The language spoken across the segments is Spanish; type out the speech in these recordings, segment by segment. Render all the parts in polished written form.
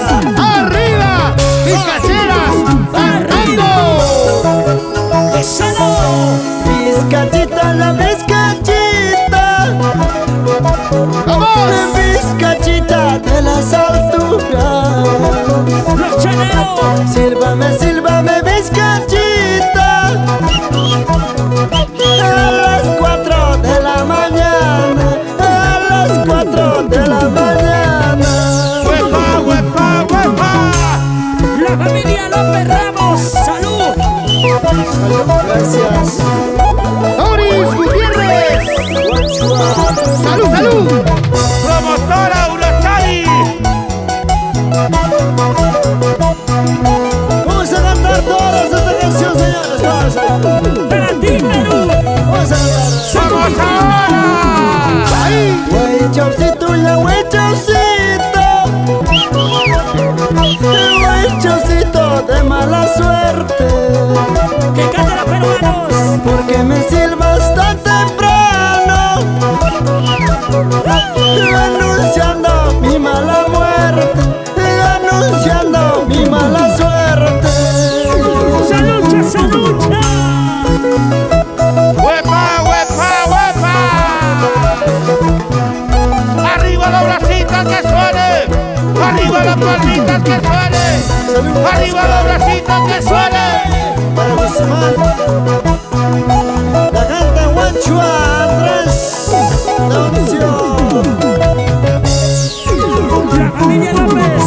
¡Arriba! ¡Vizcacheras! ¡Arrando! ¡Échalo! Vizcachita, la vizcachita. ¡Vamos! Vizcachita de las alturas. ¡Los chaneros! Sílvame, sílvame, vizcachita. A las 4 de la mañana. A las 4 de la mañana. ¡Huepa, huepa, huepa! ¡La familia López Ramos! ¡Salud! Gracias. ¡Doris Gutiérrez! ¡Salud, salud! ¡Promotora Urachari! Vamos a cantar todas esta canción, señores. Vamos a ¡Para ti, Perú! Vamos a cantar. ¡Vamos ahora! ¡Ahí! Güey, chaucito, ya güey, chaucito. Güey, chaucito de mala suerte. ¡Que canten los peruanos! Porque me silbas tan temprano, anunciando mi mala muerte, anunciando mi mala suerte. ¡Salucha, salucha! ¡Huepa, huepa, huepa! ¡Arriba los bracitos que suene! ¡Arriba las palmitas que suene! ¡Arriba los bracitos que suene! Para Guzmán, la gente Huanchua, Andrés, Leoncio, ¡La familia López!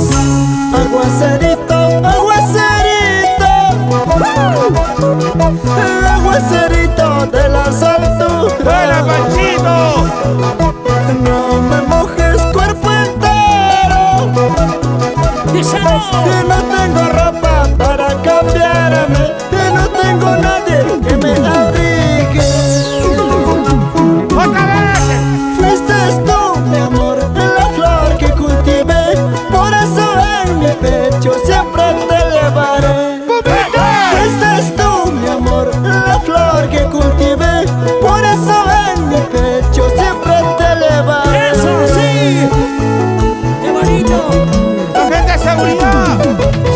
aguacerito, aguacerito, aguacerito de las ¡Buena, alturas. Panchito! No me mojes cuerpo entero, ¡Échalo! que no tengo ropa para cambiarme, que no tengo nadie que me abrigue. ¡Otra vez! Fuiste tú, mi amor, la flor que cultivé, por eso en mi pecho siempre te llevaré. Fuiste tú, mi amor, la flor que cultivé, por eso en mi pecho siempre te llevaré. ¡Eso sí! ¡Qué bonito! ¡La gente de seguridad!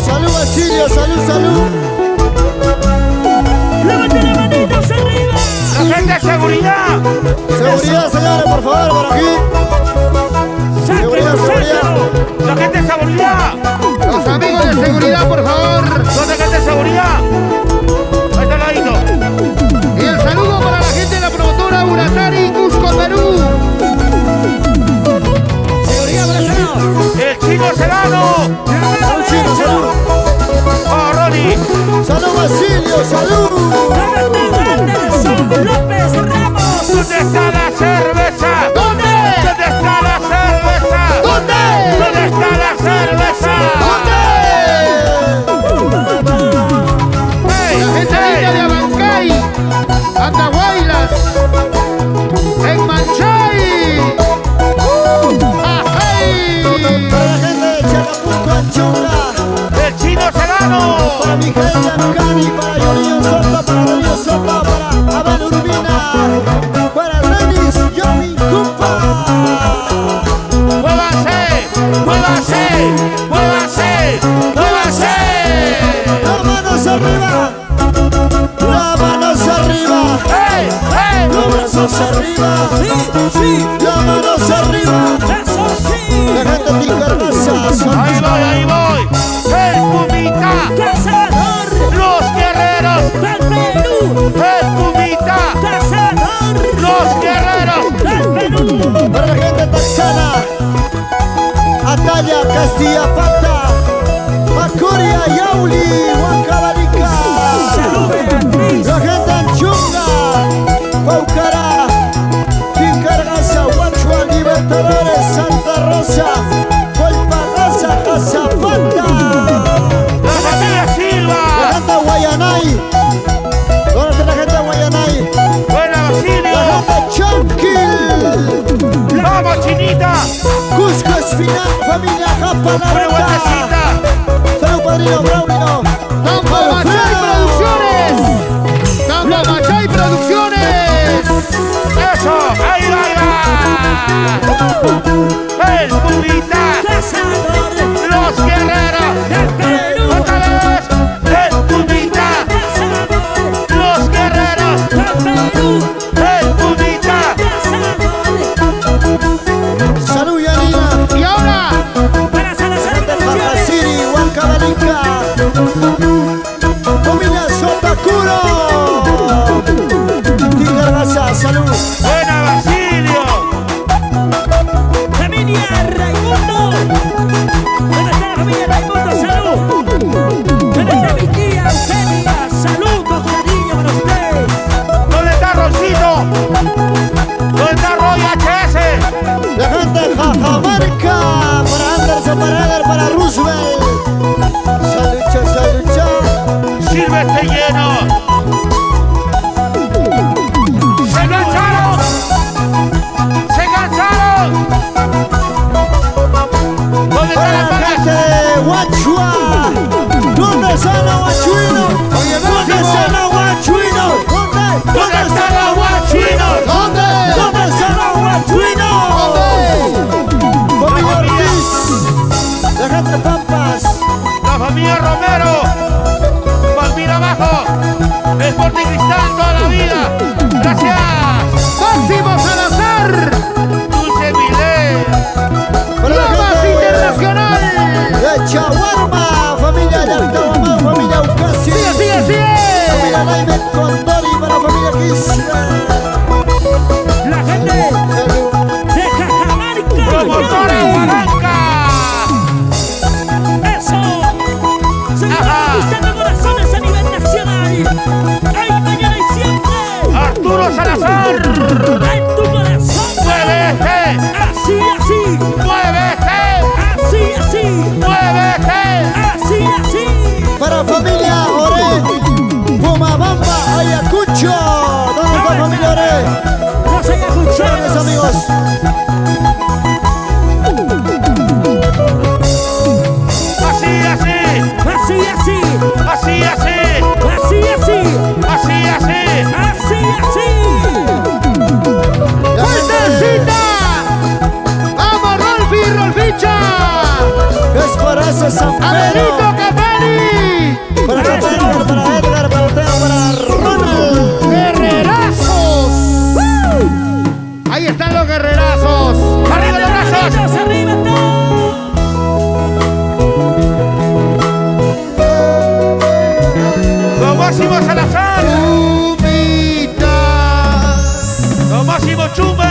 Salud, Basilio, salud, salud. ¡Levante las manitos arriba! ¡La gente de seguridad! Seguridad, señores, por favor, por aquí. ¡Sáquenlo, sáquenlo! ¡La gente de seguridad! Los amigos de seguridad, por favor. ¿Dónde gente de seguridad? Ahí está al ladito. Y el saludo para la gente de la promotora Urachari, Cusco, Perú. ¡Seguridad, abrazado! ¡El chino Serrano! Salud, chino, salud. ¡Oh, Ronnie! Salud, Basilio, salud. ¿Dónde está Anderson López Ramos? ¿Dónde está la cerveza? ¿Dónde? ¿Dónde está la cerveza? ¿Dónde? ¿Dónde está la cerveza? ¡Ey! La gente linda de Abancay, Andahuaylas, en Manchay. ¡Ajay! Para la gente de Chacapulco, Anchunga. ¡El chino Serrano! Para Miguel Yanucani, para Yorillo Soto, para Yorillo Soto, para Abel Urbina, para Renis, Yomi, Cupa. ¡Muévanse! ¡Muévanse! ¡Muévanse! ¡Muévanse! Las manos arriba, las manos arriba, ¡Ey! ¡Ey! los brazos arriba, ¡Sí! las manos arriba. ¡Eso sí! La gente de Incarnaza, ¡Ahí voy! ¡El Pumita! ¡Cazador ¡Los guerreros! del Perú! ¡El Pumita! ¡Cazador ¡Los guerreros! del Perú! para la gente texana, Ataya, Castilla, Pata, Macoria, Yauli, Huancabalica. ¡Salud, Beatriz! La gente Anchunga, Paucará, Fincargaza, Huachua, Libertadores, Santa Rosa, Colpagaza, Casapata. ¡La familia La Silva! gente Guayanay, ¿dónde está la gente Guayanay? ¡Buena La Basilio! gente Chanquil, ¡Vamos, chinita! Cusco es final, familia ¡Una Japanareta. vueltecita! Salud, padrino, Braulio. Tambo Machay Producciones. Tambo Machay Producciones. ¡Eso! ¡Ahí va! ¡El Pumita! ¡Cazador Los guerreros. del Perú. Otra vez. El Pumita. Los guerreros. Del Perú. El Pumita. Salud, Yanina. Y ahora, Para Salazar Papa Producciones. City, Huancavelica. Familia Sotacuro. Tigre Raza, salud. Buena Basilio. Familia Raimundo. ¿Dónde está la familia Raimundo? Salud. ¿Dónde está mi tía Eugenia? Salud con cariño para usted. ¿Dónde está Roncito? ¿Dónde está Roy HS? La gente de Cajamarca. Para Anderson, para Eder, para Roosevelt. Salucha, salucha. Sirve este lleno. ¡Se cansaron! ¡Se cansaron! ¿Dónde está Para la la paga? gente de Huachua. ¿Dónde están los huachuinos? Oye, ¿Dónde Máximo. están los huachuinos? ¿Dónde? ¿Dónde están los guachinos? ¿dónde? ¿Dónde están los huachuinos? Familia Ortiz. La gente de Pampas. La familia Romero. Palmira abajo. Sporting Cristal toda la vida. Gracias. Máximo Salazar, Dulce Milé. Para la Lomas gente Internacional. de Chaguarma. Familia Yactabamán. Familia Ucasi. Sigue, sigue, sigue. Familia Laime Condori. Para la familia Kisra. La gente de Cajamarca. Promotora Palanca. Eso. Se Ajá. está conquistando corazones a nivel nacional. Hoy, mañana y siempre. Arturo Salazar. En tu corazón. Muévete. Así, así. Muévete. Así, así. Muévete. Así, así. Para familia Oré. Pumabamba. Ayacucho. ¿Dónde está familia Oré? Los Mis ayacucheros. amigos. Así, así. Así, así. Así, así. Así, así. Así, así. Así, así. La gente ¡Fuertecita! ¡Vamos, Rolfi, Rolficha! es para ese San ¡Averito Pedro. Capelli! Para Edgar, para Edgar, para Teo, para Ronald. ¡Guerrerazos! Ahí están los guerrerazos. Arriba los brazos. Arriba todos. Don Máximo Salazar. Pumita. Don Máximo Chumbe.